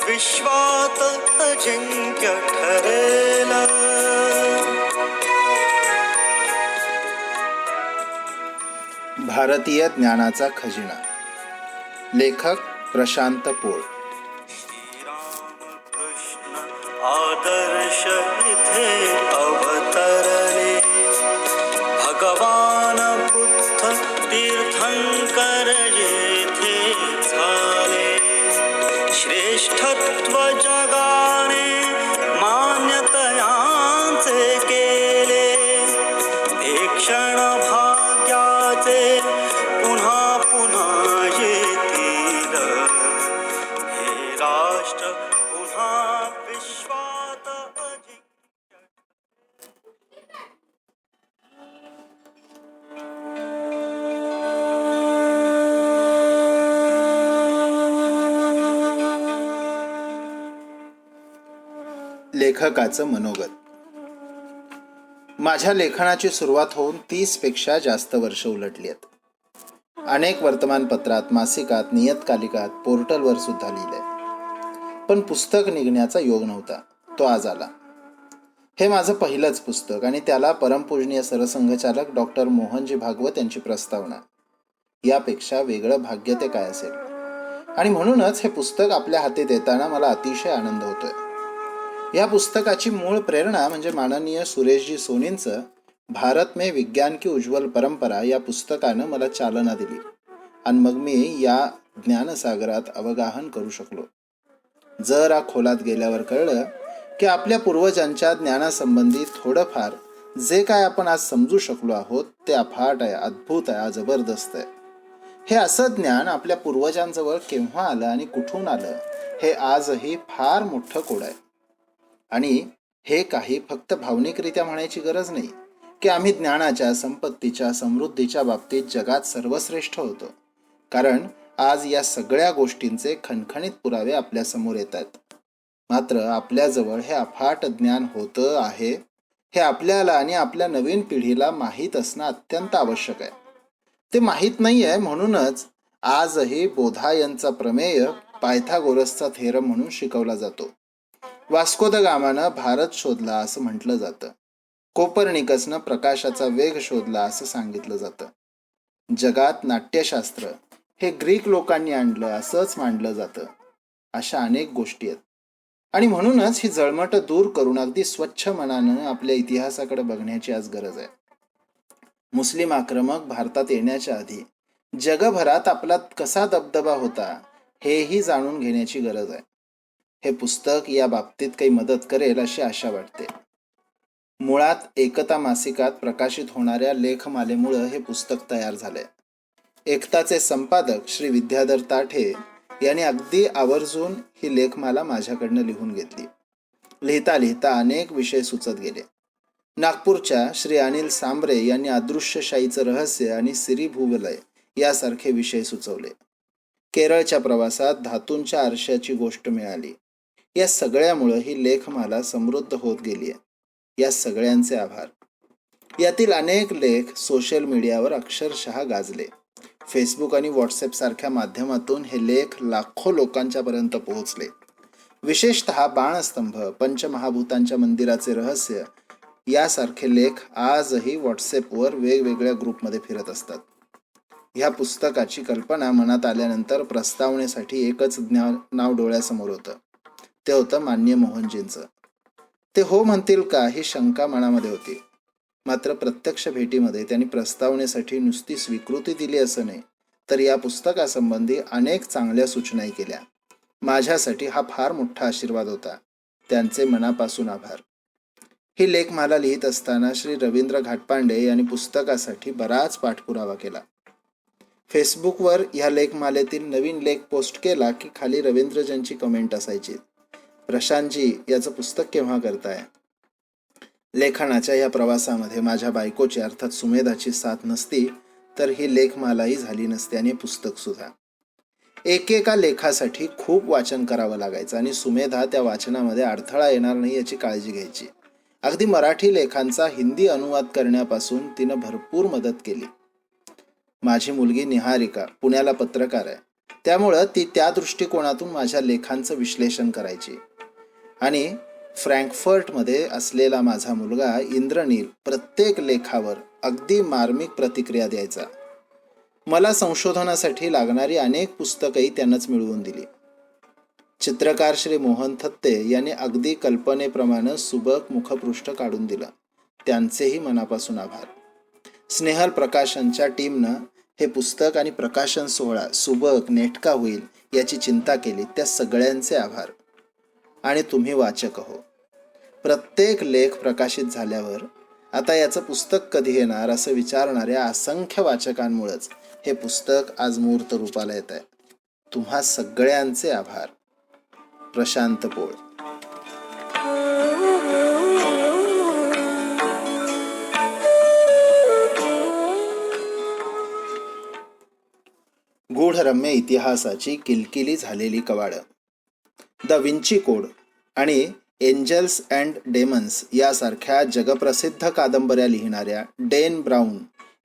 विश्वात अजिंक्य ठरेल. भारतीय ज्ञानाचा खजिना. लेखक प्रशांत पोळ. श्रीरामकृष्ण आदर्श इथे अवतरले. भगवान बुद्ध तीर्थंकर येथे झाले. श्रेष्ठत्व जगाने मान्यतयांचे केले. एक क्षण भाग्याचे पुन्हा पुन्हा येतील. हे राष्ट्र पुन्हा विश्वात अजिंक्य. लेखकाचं मनोगत. माझ्या लेखनाची सुरुवात होऊन 30 पेक्षा जास्त वर्ष उलटली आहेत. अनेक वर्तमानपत्रात, मासिकात, नियतकालिकात, पोर्टलवर सुद्धा लिहिलंय. पण पुस्तक निघण्याचा योग नव्हता. तो आज आला. हे माझं पहिलंच पुस्तक आणि त्याला परमपूजनीय सरसंघचालक डॉक्टर मोहनजी भागवत यांची प्रस्तावना. यापेक्षा वेगळं भाग्य ते काय असेल. आणि म्हणूनच हे पुस्तक आपल्या हाती देताना मला अतिशय आनंद होतोय. या पुस्तकाची मूळ प्रेरणा म्हणजे माननीय सुरेशजी सोनींचं भारत में विज्ञान की उज्ज्वल परंपरा या पुस्तकानं मला चालना दिली आणि मग मी या ज्ञानसागरात अवगाहन करू शकलो. जरा खोलात गेल्यावर कळलं की आपल्या पूर्वजांच्या ज्ञानासंबंधी थोडंफार जे काय आपण आज समजू शकलो आहोत ते अफाट आहे, अद्भुत आहे, जबरदस्त आहे. हे असं ज्ञान आपल्या पूर्वजांजवळ केव्हा आलं आणि कुठून आलं हे आजही फार मोठं कोड आहे. आणि हे काही फक्त भावनिकरित्या म्हणायची गरज नाही की आम्ही ज्ञानाच्या, संपत्तीच्या, समृद्धीच्या बाबतीत जगात सर्वश्रेष्ठ होतो. कारण आज या सगळ्या गोष्टींचे खणखणीत पुरावे आपल्यासमोर येत आहेत. मात्र आपल्याजवळ हे अफाट ज्ञान होतं आहे हे आपल्याला आणि आपल्या नवीन पिढीला माहीत असणं अत्यंत आवश्यक आहे. ते माहीत नाही आहे म्हणूनच आजही बोधायनचा प्रमेय पायथागोरसचा थेरम म्हणून शिकवला जातो. वास्को द गामानं भारत शोधला असं म्हटलं जातं. कोपर्निकसनं प्रकाशाचा वेग शोधला असं सांगितलं जातं. जगात नाट्यशास्त्र हे ग्रीक लोकांनी आणलं असंच मानलं जातं. अशा अनेक गोष्टी आहेत. आणि म्हणूनच ही जळमट दूर करून अगदी स्वच्छ मनानं आपल्या इतिहासाकडे बघण्याची आज गरज आहे. मुस्लिम आक्रमक भारतात येण्याच्या आधी जगभरात आपला कसा दबदबा होता हेही जाणून घेण्याची गरज आहे. हे पुस्तक या बाबतीत काही मदत करेल अशी आशा वाटते. मुळात एकता मासिकात प्रकाशित होणाऱ्या लेखमालेमुळं हे पुस्तक तयार झालंय. एकताचे संपादक श्री विद्याधर ताठे यांनी अगदी आवर्जून ही लेखमाला माझ्याकडनं लिहून घेतली. लिहिता लिहिता अनेक विषय सुचत गेले. नागपूरच्या श्री अनिल सांबरे यांनी अदृश्यशाहीचं रहस्य आणि सिरी भूवलय यासारखे विषय सुचवले. केरळच्या प्रवासात धातूंच्या आरशाची गोष्ट मिळाली. या सगळ्यामुळं ही लेखमाला समृद्ध होत गेली आहे. या सगळ्यांचे आभार. यातील अनेक लेख सोशल मीडियावर अक्षरशः गाजले. फेसबुक आणि व्हॉट्सॲप सारख्या माध्यमातून हे लेख लाखो लोकांच्यापर्यंत पोहोचले. विशेषतः बाणस्तंभ, पंचमहाभूतांच्या मंदिराचे रहस्य यासारखे लेख आजही व्हॉट्सॲपवर वेगवेगळ्या ग्रुपमध्ये फिरत असतात. ह्या पुस्तकाची कल्पना मनात आल्यानंतर प्रस्तावनेसाठी एकच नाव डोळ्यासमोर होतं. ते होतं माननीय मोहनजींचं. ते हो म्हणतील का ही शंका मनामध्ये होती. मात्र प्रत्यक्ष भेटीमध्ये त्यांनी प्रस्तावनेसाठी नुसती स्वीकृती दिली असं नाही, तर या पुस्तकासंबंधी अनेक चांगल्या सूचनाही केल्या. माझ्यासाठी हा फार मोठा आशीर्वाद होता. त्यांचे मनापासून आभार. ही लेखमाला लिहित असताना श्री रवींद्र घाटपांडे यांनी पुस्तकासाठी बराच पाठपुरावा केला. फेसबुकवर ह्या लेखमालेतील नवीन लेख पोस्ट केला की खाली रवींद्रजींची कमेंट असायची, प्रशांतजी याचं पुस्तक केव्हा करताय. लेखनाच्या या प्रवासामध्ये माझ्या बायकोची अर्थात सुमेधाची साथ नसती तर ही लेखमालाही झाली नसते आणि पुस्तक सुद्धा. एकेका लेखासाठी खूप वाचन करावं लागायचं आणि सुमेधा त्या वाचनामध्ये अडथळा येणार नाही याची काळजी घ्यायची. अगदी मराठी लेखांचा हिंदी अनुवाद करण्यापासून तिनं भरपूर मदत केली. माझी मुलगी निहारिका पुण्याला पत्रकार आहे. त्यामुळं ती त्या दृष्टिकोनातून माझ्या लेखांचं विश्लेषण करायची. आणि फ्रँकफर्टमध्ये असलेला माझा मुलगा इंद्रनील प्रत्येक लेखावर अगदी मार्मिक प्रतिक्रिया द्यायचा. मला संशोधनासाठी लागणारी अनेक पुस्तकंही त्यानंच मिळवून दिली. चित्रकार श्री मोहन थत्ते यांनी अगदी कल्पनेप्रमाणे सुबक मुखपृष्ठ काढून दिलं. त्यांचेही मनापासून आभार. स्नेहल प्रकाशनच्या टीमनं हे पुस्तक आणि प्रकाशन सोहळा सुबक नेटका होईल याची चिंता केली. त्या सगळ्यांचे आभार. आणि तुम्ही वाचक हो. प्रत्येक लेख प्रकाशित झाल्यावर आता याचं पुस्तक कधी येणार असं विचारणाऱ्या असंख्य वाचकांमुळेच हे पुस्तक आज मूर्त रूपाला येत आहे. तुम्हा सगळ्यांचे आभार. प्रशांत पोळ. गूढरम्य इतिहासाची किलकिली झालेली कवाडं. द विंची कोड आणि एंजल्स अँड डेमन्स यासारख्या जगप्रसिद्ध कादंबऱ्या लिहिणाऱ्या डेन ब्राऊन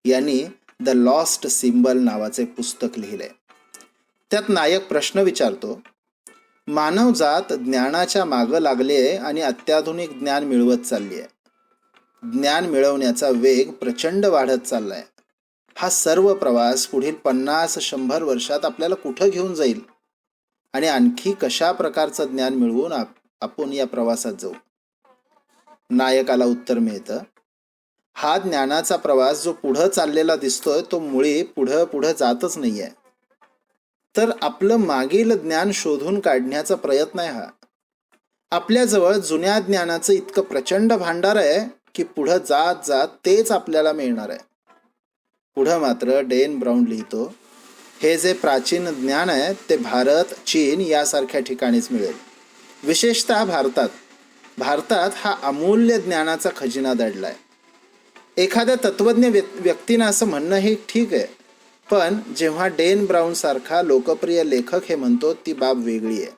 यांनी द लॉस्ट सिम्बल नावाचे पुस्तक लिहिले. त्यात नायक प्रश्न विचारतो, मानवजात ज्ञानाच्या मागं लागली आहे आणि अत्याधुनिक ज्ञान मिळवत चालली आहे. ज्ञान मिळवण्याचा वेग प्रचंड वाढत चाललाय. हा सर्व प्रवास पुढील 50-100 वर्षात आपल्याला कुठं घेऊन जाईल आणि आणखी कशा प्रकारचं ज्ञान मिळवून आपण या प्रवासात जाऊ. नायकाला उत्तर मिळतं, हा ज्ञानाचा प्रवास जो पुढं चाललेला दिसतोय तो मुळी पुढं जातच नाहीये. तर आपलं मागील ज्ञान शोधून काढण्याचा प्रयत्न आहे हा. आपल्याजवळ जुन्या ज्ञानाचं इतकं प्रचंड भांडार आहे की पुढं जात जात तेच आपल्याला मिळणार आहे. पुढं मात्र डेन ब्राऊन लिहितो, हे जे प्राचीन ज्ञान आहे ते भारत, चीन यासारख्या ठिकाणीच मिळेल. विशेषतः भारतात हा अमूल्य ज्ञानाचा खजिना दडलाय. एखाद्या तत्वज्ञ व्यक्तीनं असं म्हणणं हे ठीक आहे, पण जेव्हा डेन ब्राऊन सारखा लोकप्रिय लेखक हे म्हणतो ती बाब वेगळी आहे.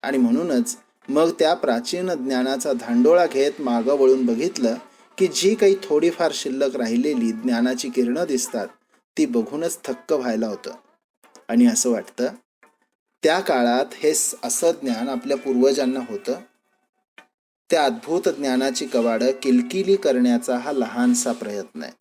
आणि म्हणूनच मग त्या प्राचीन ज्ञानाचा धांडोळा घेत मागं वळून बघितलं की जी काही थोडीफार शिल्लक राहिलेली ज्ञानाची किरणं दिसतात ती बघूनच थक्क व्हायला होतं. आणि असं वाटतं त्या काळात हे असं ज्ञान आपल्या पूर्वजांना होतं. त्या अद्भुत ज्ञानाची कवाडं किलकिली करण्याचा हा लहानसा प्रयत्न आहे.